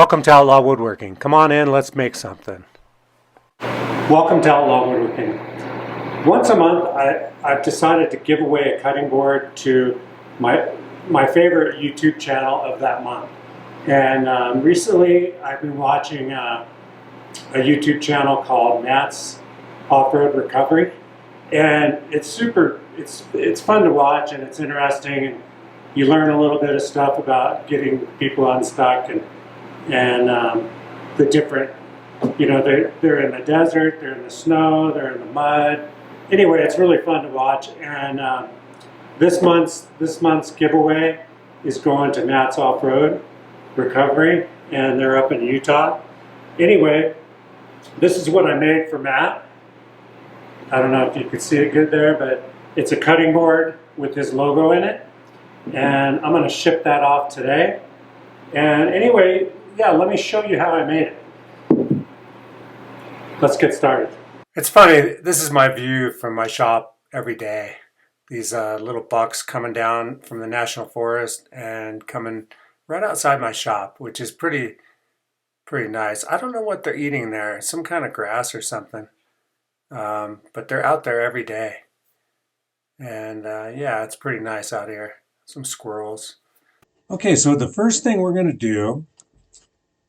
Welcome to Outlaw Woodworking. Come on in, let's make something. Welcome to Outlaw Woodworking. Once a month, I've decided to give away a cutting board to my favorite YouTube channel of that month. And recently, I've been watching a YouTube channel called Matt's Off-Road Recovery, and it's fun to watch, and it's interesting, and you learn a little bit of stuff about getting people unstuck and the different, they're in the desert, they're in the snow, they're in the mud. Anyway, it's really fun to watch. And this month's giveaway is going to Matt's Off-Road Recovery, and they're up in Utah. Anyway, this is what I made for Matt. I don't know if you could see it good there, but it's a cutting board with his logo in it. And I'm going to ship that off today. And anyway, yeah, let me show you how I made it. Let's get started. It's funny, this is my view from my shop every day. These little bucks coming down from the National Forest and coming right outside my shop, which is pretty nice. I don't know what they're eating there, some kind of grass or something. But they're out there every day. And yeah, it's pretty nice out here. Some squirrels. Okay, so the first thing we're going to do,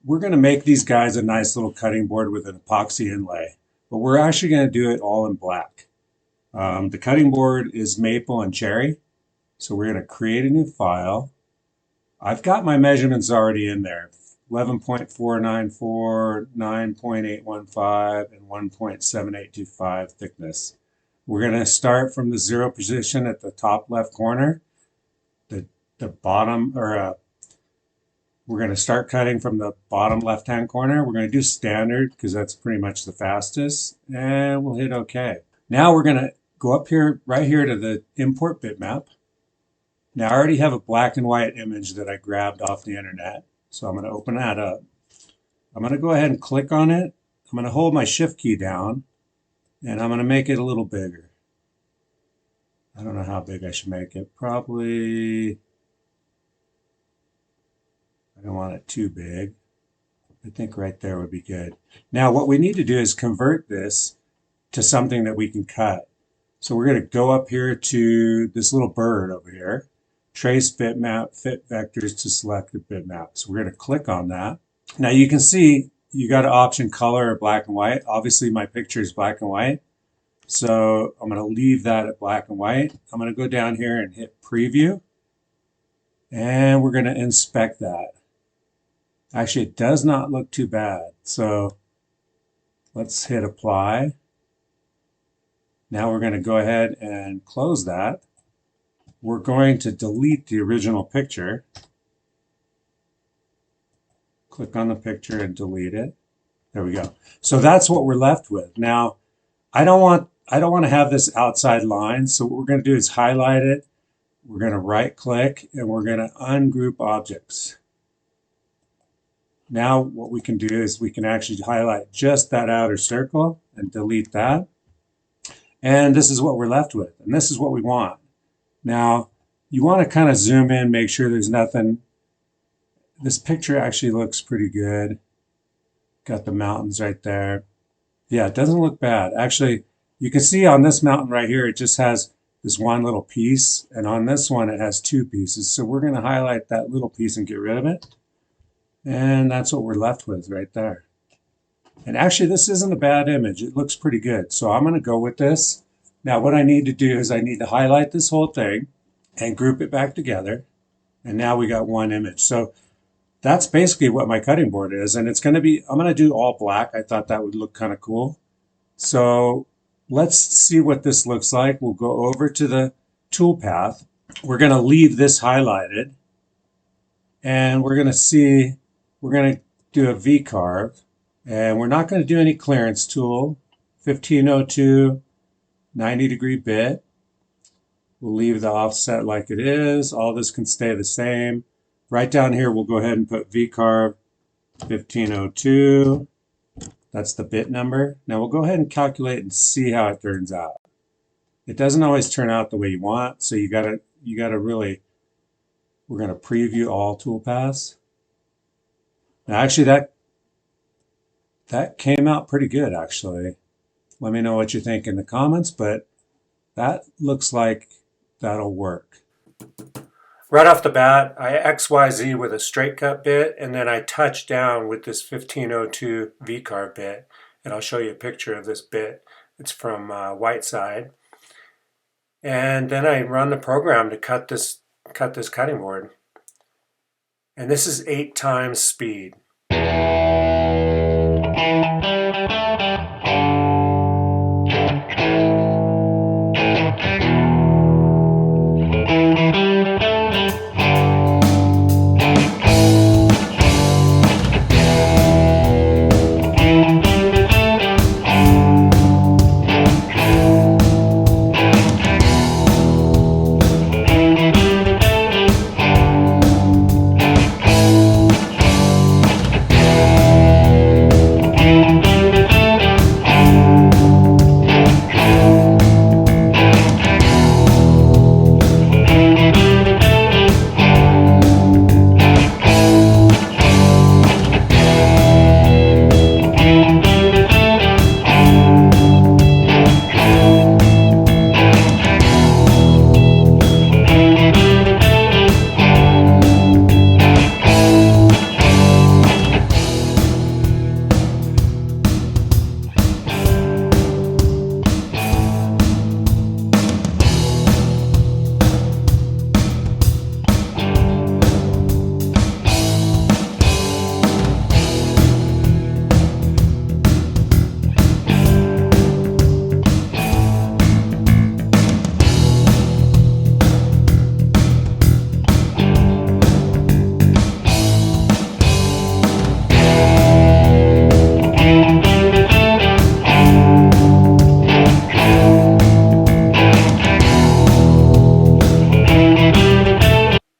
we're going to make these guys a nice little cutting board with an epoxy inlay, but we're actually going to do it all in black. The cutting board is maple and cherry, so we're going to create a new file. I've got my measurements already in there, 11.494, 9.815, and 1.7825 thickness. We're going to start from the 0 position at the top left corner. The bottom, or we're going to start cutting from the bottom left-hand corner. We're going to do standard because that's pretty much the fastest, and we'll hit OK. Now we're going to go up here, right here to the import bitmap. Now I already have a black and white image that I grabbed off the internet, so I'm going to open that up. I'm going to go ahead and click on it. I'm going to hold my shift key down, and I'm going to make it a little bigger. I don't know how big I should make it. Probably, I don't want it too big. I think right there would be good. Now what we need to do is convert this to something that we can cut. So we're going to go up here to this little bird over here. Trace bitmap, fit vectors to selected bitmap. So we're going to click on that. Now you can see you got an option color or black and white. Obviously my picture is black and white. So I'm going to leave that at black and white. I'm going to go down here and hit preview. And we're going to inspect that. Actually, it does not look too bad. So let's hit apply. Now we're going to go ahead and close that. We're going to delete the original picture. Click on the picture and delete it. There we go. So that's what we're left with. Now, I don't want to have this outside line. So what we're going to do is highlight it. We're going to right click and we're going to ungroup objects. Now what we can do is we can actually highlight just that outer circle and delete that. And this is what we're left with. And this is what we want. Now you want to kind of zoom in, make sure there's nothing. This picture actually looks pretty good. Got the mountains right there. Yeah, it doesn't look bad. Actually, you can see on this mountain right here, it just has this one little piece. And on this one, it has two pieces. So we're going to highlight that little piece and get rid of it. And that's what we're left with right there. And actually, this isn't a bad image. It looks pretty good. So I'm going to go with this. Now, what I need to do is I need to highlight this whole thing and group it back together. And now we got one image. So that's basically what my cutting board is. And it's going to be, I'm going to do all black. I thought that would look kind of cool. So let's see what this looks like. We'll go over to the toolpath. We're going to leave this highlighted. And we're going to see, we're going to do a V-carve. And we're not going to do any clearance tool. 1502, 90-degree bit. We'll leave the offset like it is. All this can stay the same. Right down here, we'll go ahead and put V-carve 1502. That's the bit number. Now we'll go ahead and calculate and see how it turns out. It doesn't always turn out the way you want, so you gotta really, we're gonna preview all toolpaths. Actually, that came out pretty good, actually. Let me know what you think in the comments, but that looks like that'll work. Right off the bat, I XYZ with a straight cut bit, and then I touch down with this 1502 V-carve bit. And I'll show you a picture of this bit. It's from Whiteside. And then I run the program to cut this cutting board. And this is 8 times speed.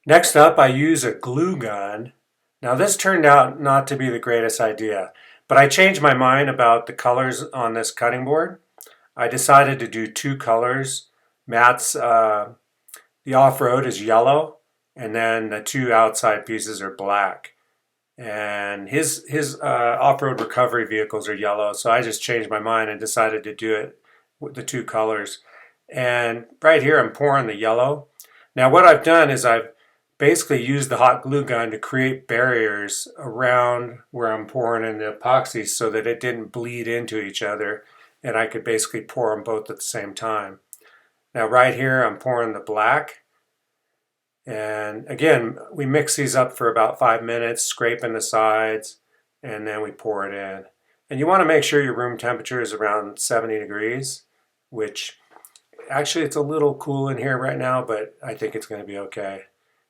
Next up, I use a glue gun. Now this turned out not to be the greatest idea, but I changed my mind about the colors on this cutting board. I decided to do 2 colors. Matt's, the off-road is yellow, and then the 2 outside pieces are black. And his off-road recovery vehicles are yellow, so I just changed my mind and decided to do it with the 2 colors. And right here I'm pouring the yellow. Now what I've done is I've basically used the hot glue gun to create barriers around where I'm pouring in the epoxy so that it didn't bleed into each other, and I could basically pour them both at the same time. Now right here I'm pouring the black, and again we mix these up for about 5 minutes, scraping the sides, and then we pour it in. And you want to make sure your room temperature is around 70 degrees, which actually it's a little cool in here right now, but I think it's going to be okay.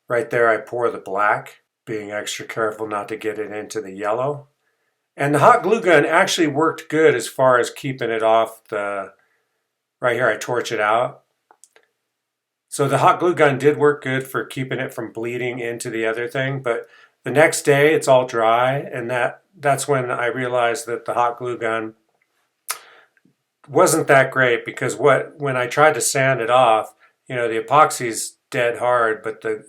Right there I pour the black, being extra careful not to get it into the yellow. And the hot glue gun actually worked good as far as keeping it off the, right here I torch it out. So the hot glue gun did work good for keeping it from bleeding into the other thing, but the next day it's all dry, and that's when I realized that the hot glue gun wasn't that great, because when I tried to sand it off, you know, the epoxy's dead hard, but the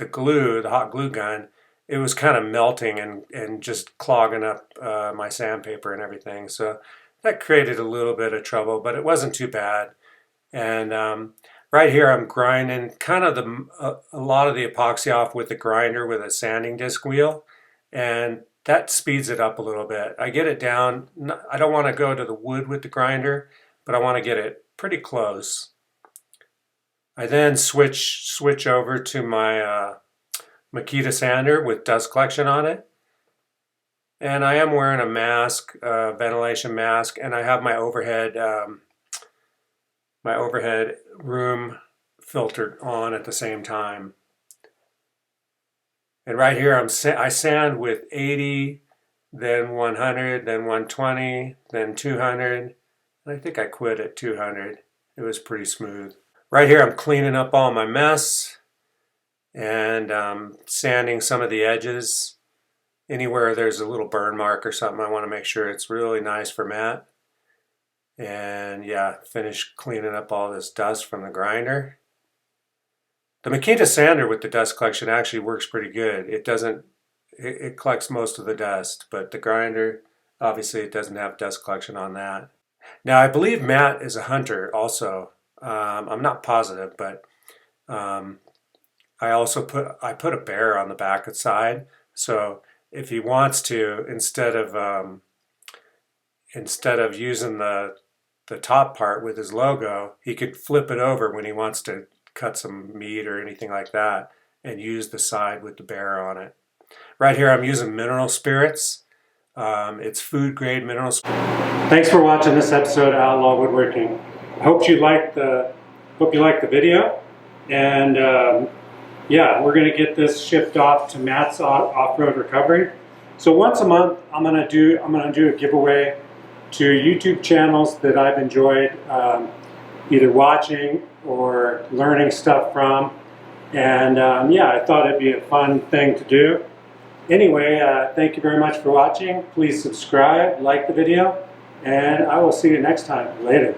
glue, the hot glue gun, it was kind of melting and just clogging up my sandpaper and everything. So that created a little bit of trouble, but it wasn't too bad. And right here I'm grinding kind of a lot of the epoxy off with the grinder with a sanding disc wheel, and that speeds it up a little bit. I get it down. I don't want to go to the wood with the grinder, but I want to get it pretty close. I then switch over to my Makita sander with dust collection on it. And I am wearing a mask, ventilation mask, and I have my overhead room filtered on at the same time. And right here I sand with 80, then 100, then 120, then 200. And I think I quit at 200. It was pretty smooth. Right here I'm cleaning up all my mess and sanding some of the edges. Anywhere there's a little burn mark or something, I want to make sure it's really nice for Matt. And yeah, finish cleaning up all this dust from the grinder. The Makita sander with the dust collection actually works pretty good. It doesn't it collects most of the dust, but the grinder, obviously it doesn't have dust collection on that. Now I believe Matt is a hunter also. I'm not positive, but I also put a bear on the back side, so if he wants to, instead of using the top part with his logo, he could flip it over when he wants to cut some meat or anything like that and use the side with the bear on it. Right here I'm using mineral spirits. It's food grade mineral spirits. Thanks for watching this episode of Outlaw Woodworking. I hope you liked the video, and yeah, we're going to get this shipped off to Matt's Off-Road Recovery. So once a month I'm going to do a giveaway to YouTube channels that I've enjoyed either watching or learning stuff from. And yeah, I thought it'd be a fun thing to do. Anyway, thank you very much for watching. Please subscribe, like the video, and I will see you next time. Later.